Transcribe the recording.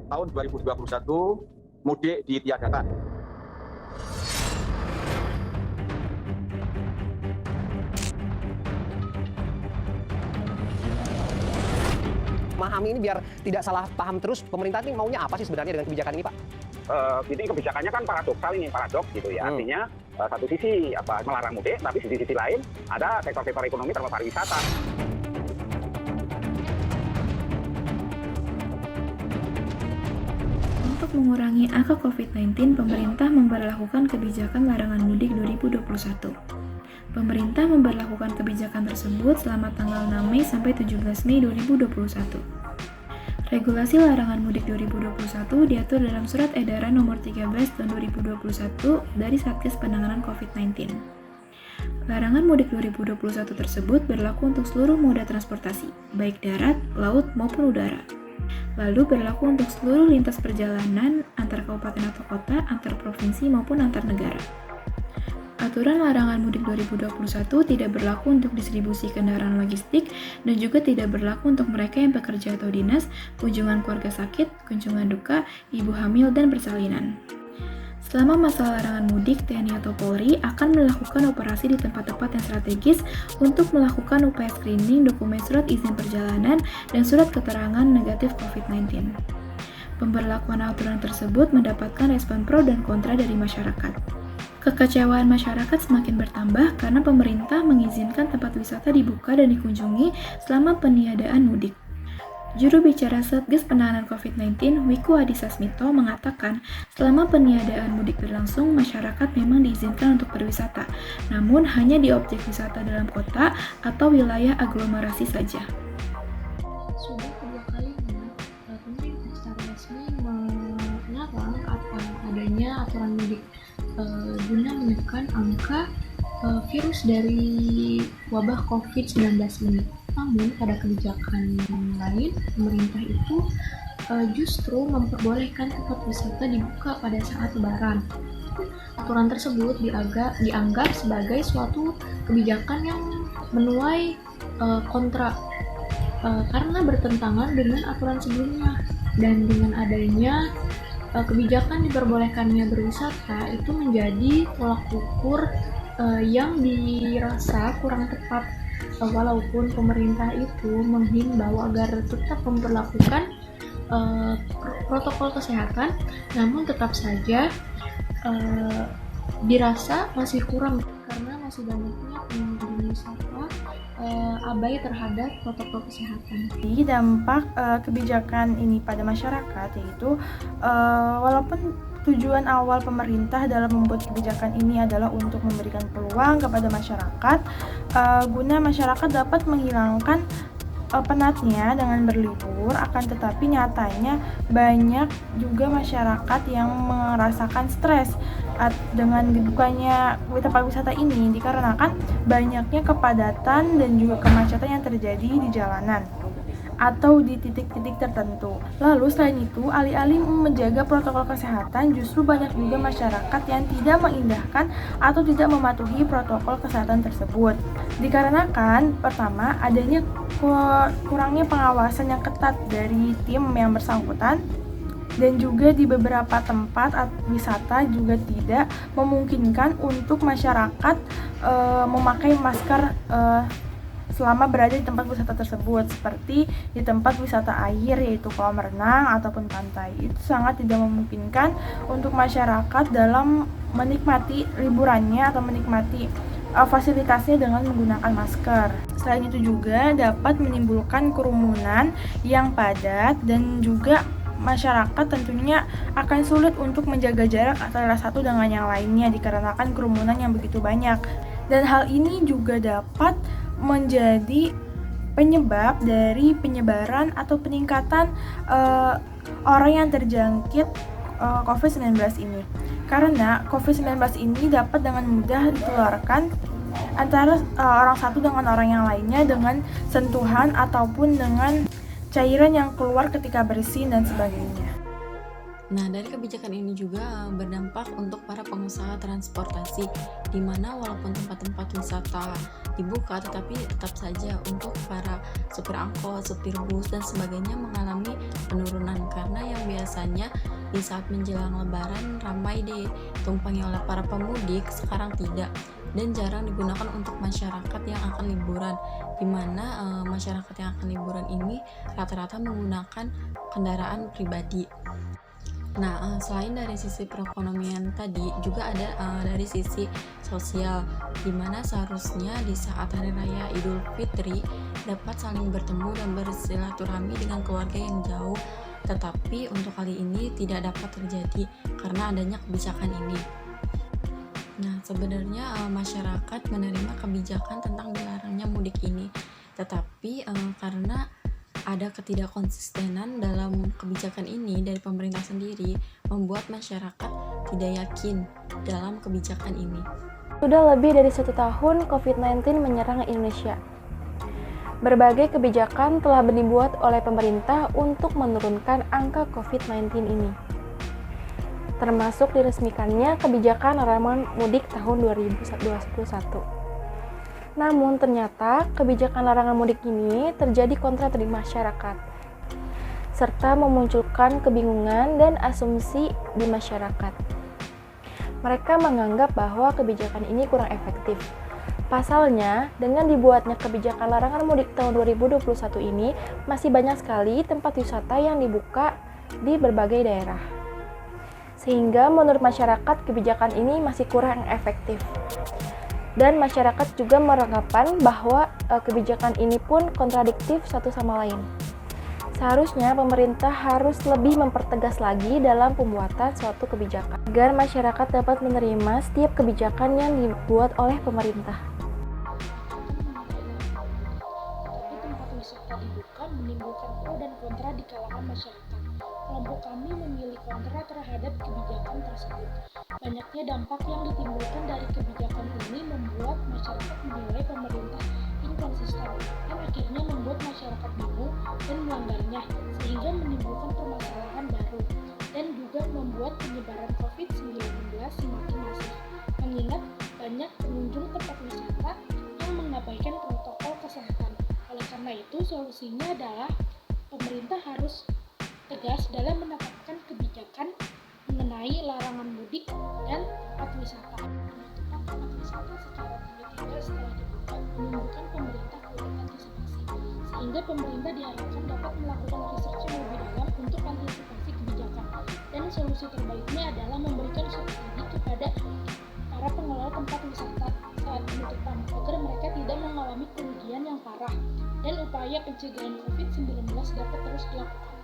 tahun 2021 mudik ditiadakan. Memahami ini biar tidak salah paham terus, pemerintah ini maunya apa sih sebenarnya dengan kebijakan ini, Pak? Ini kebijakannya kan paradoks gitu ya. Artinya satu sisi melarang mudik, tapi di sisi lain ada sektor-sektor ekonomi termasuk pariwisata. Untuk mengurangi angka COVID-19, pemerintah memberlakukan kebijakan larangan mudik 2021. Pemerintah memberlakukan kebijakan tersebut selama tanggal 6 Mei sampai 17 Mei 2021. Regulasi larangan mudik 2021 diatur dalam Surat Edaran Nomor 13 Tahun 2021 dari Satgas Penanganan COVID-19. Larangan mudik 2021 tersebut berlaku untuk seluruh moda transportasi, baik darat, laut, maupun udara. Lalu berlaku untuk seluruh lintas perjalanan antar kabupaten atau kota, antar provinsi maupun antar negara. Aturan larangan mudik 2021 tidak berlaku untuk distribusi kendaraan logistik dan juga tidak berlaku untuk mereka yang bekerja atau dinas, kunjungan keluarga sakit, kunjungan duka, ibu hamil, dan persalinan. Selama masa larangan mudik, TNI atau Polri akan melakukan operasi di tempat-tempat yang strategis untuk melakukan upaya screening dokumen surat izin perjalanan dan surat keterangan negatif COVID-19. Pemberlakuan aturan tersebut mendapatkan respon pro dan kontra dari masyarakat. Kekecewaan masyarakat semakin bertambah karena pemerintah mengizinkan tempat wisata dibuka dan dikunjungi selama peniadaan mudik. Juru bicara Satgas Penanganan COVID-19, Wiku Adhisa Smito, mengatakan selama peniadaan mudik berlangsung, masyarakat memang diizinkan untuk berwisata, namun hanya di objek wisata dalam kota atau wilayah aglomerasi saja. Sudah kedua kalinya, pemerintah secara resmi melarang adanya aturan mudik guna menekan angka virus dari wabah COVID-19 ini. Namun pada kebijakan lain, pemerintah itu justru memperbolehkan tempat wisata dibuka pada saat Lebaran. Aturan tersebut dianggap sebagai suatu kebijakan yang menuai kontra karena bertentangan dengan aturan sebelumnya, dan dengan adanya kebijakan diperbolehkannya berwisata itu menjadi tolak ukur yang dirasa kurang tepat, walaupun pemerintah itu menghimbau agar tetap memperlakukan protokol kesehatan, namun tetap saja dirasa masih kurang karena masih banyaknya pengunjung wisata abai terhadap protokol kesehatan. Jadi dampak kebijakan ini pada masyarakat yaitu walaupun tujuan awal pemerintah dalam membuat kebijakan ini adalah untuk memberikan peluang kepada masyarakat guna masyarakat dapat menghilangkan penatnya dengan berlibur, akan tetapi nyatanya banyak juga masyarakat yang merasakan stres dengan dibukanya tempat wisata ini dikarenakan banyaknya kepadatan dan juga kemacetan yang terjadi di jalanan atau di titik-titik tertentu. Lalu selain itu, alih-alih menjaga protokol kesehatan, justru banyak juga masyarakat yang tidak mengindahkan atau tidak mematuhi protokol kesehatan tersebut. Dikarenakan, pertama, adanya kurangnya pengawasan yang ketat dari tim yang bersangkutan, dan juga di beberapa tempat wisata juga tidak memungkinkan untuk masyarakat memakai masker selama berada di tempat wisata tersebut, seperti di tempat wisata air yaitu kolam renang ataupun pantai. Itu sangat tidak memungkinkan untuk masyarakat dalam menikmati liburannya atau menikmati fasilitasnya dengan menggunakan masker. Selain itu juga dapat menimbulkan kerumunan yang padat dan juga masyarakat tentunya akan sulit untuk menjaga jarak antara satu dengan yang lainnya dikarenakan kerumunan yang begitu banyak. Dan hal ini juga dapat menjadi penyebab dari penyebaran atau peningkatan orang yang terjangkit COVID-19 ini. Karena COVID-19 ini dapat dengan mudah ditularkan antara orang satu dengan orang yang lainnya dengan sentuhan ataupun dengan cairan yang keluar ketika bersin dan sebagainya. Nah, dari kebijakan ini juga berdampak untuk para pengusaha transportasi, di mana walaupun tempat-tempat wisata dibuka, tetapi tetap saja untuk para supir angkot, supir bus, dan sebagainya mengalami penurunan karena yang biasa biasanya di saat menjelang lebaran ramai ditumpangi oleh para pemudik, sekarang tidak, dan jarang digunakan untuk masyarakat yang akan liburan, di mana masyarakat yang akan liburan ini rata-rata menggunakan kendaraan pribadi. Nah, selain dari sisi perekonomian tadi, juga ada dari sisi sosial, di mana seharusnya di saat Hari Raya Idul Fitri dapat saling bertemu dan bersilaturahmi dengan keluarga yang jauh, tetapi untuk kali ini tidak dapat terjadi karena adanya kebijakan ini. Nah, sebenarnya masyarakat menerima kebijakan tentang dilarangnya mudik ini, tetapi karena ada ketidakkonsistenan dalam kebijakan ini dari pemerintah sendiri, membuat masyarakat tidak yakin dalam kebijakan ini. Sudah lebih dari 1 tahun COVID-19 menyerang Indonesia. Berbagai kebijakan telah dibuat oleh pemerintah untuk menurunkan angka COVID-19 ini, termasuk diresmikannya kebijakan larangan mudik tahun 2021. Namun ternyata kebijakan larangan mudik ini terjadi kontra dari masyarakat, serta memunculkan kebingungan dan asumsi di masyarakat. Mereka menganggap bahwa kebijakan ini kurang efektif. Pasalnya, dengan dibuatnya kebijakan larangan mudik tahun 2021 ini, masih banyak sekali tempat wisata yang dibuka di berbagai daerah. Sehingga menurut masyarakat kebijakan ini masih kurang efektif. Dan masyarakat juga beranggapan bahwa kebijakan ini pun kontradiktif satu sama lain. Seharusnya pemerintah harus lebih mempertegas lagi dalam pembuatan suatu kebijakan, agar masyarakat dapat menerima setiap kebijakan yang dibuat oleh pemerintah. Tapi tempat wisata dibuka menimbulkan pro dan kontra di kalangan masyarakat. Kelompok kami memilih kontra terhadap kebijakan tersebut. Banyaknya dampak yang ditimbulkan dari kebijakan ini membuat masyarakat menilai pemerintah inkonsisten, yang akhirnya membuat masyarakat bingung dan melanggarnya, sehingga menimbulkan permasalahan baru, dan juga membuat penyebaran COVID-19 semakin masif, mengingat banyak pengunjung tempat wisata yang mengabaikan protokol kesehatan. Oleh karena itu, solusinya adalah pemerintah harus tegas dalam menetapkan kebijakan mengenai larangan mudik dan tempat wisata. Penutupan tempat wisata secara tiba-tiba setelah dibuka menimbulkan pemerintah kurang antisipasi, sehingga pemerintah diharapkan dapat melakukan research yang lebih dalam untuk antisipasi kebijakan. Dan solusi terbaiknya adalah memberikan subsidi kepada para pengelola tempat wisata saat penutupan, agar mereka tidak mengalami kerugian yang parah, dan upaya pencegahan COVID-19 dapat terus dilakukan.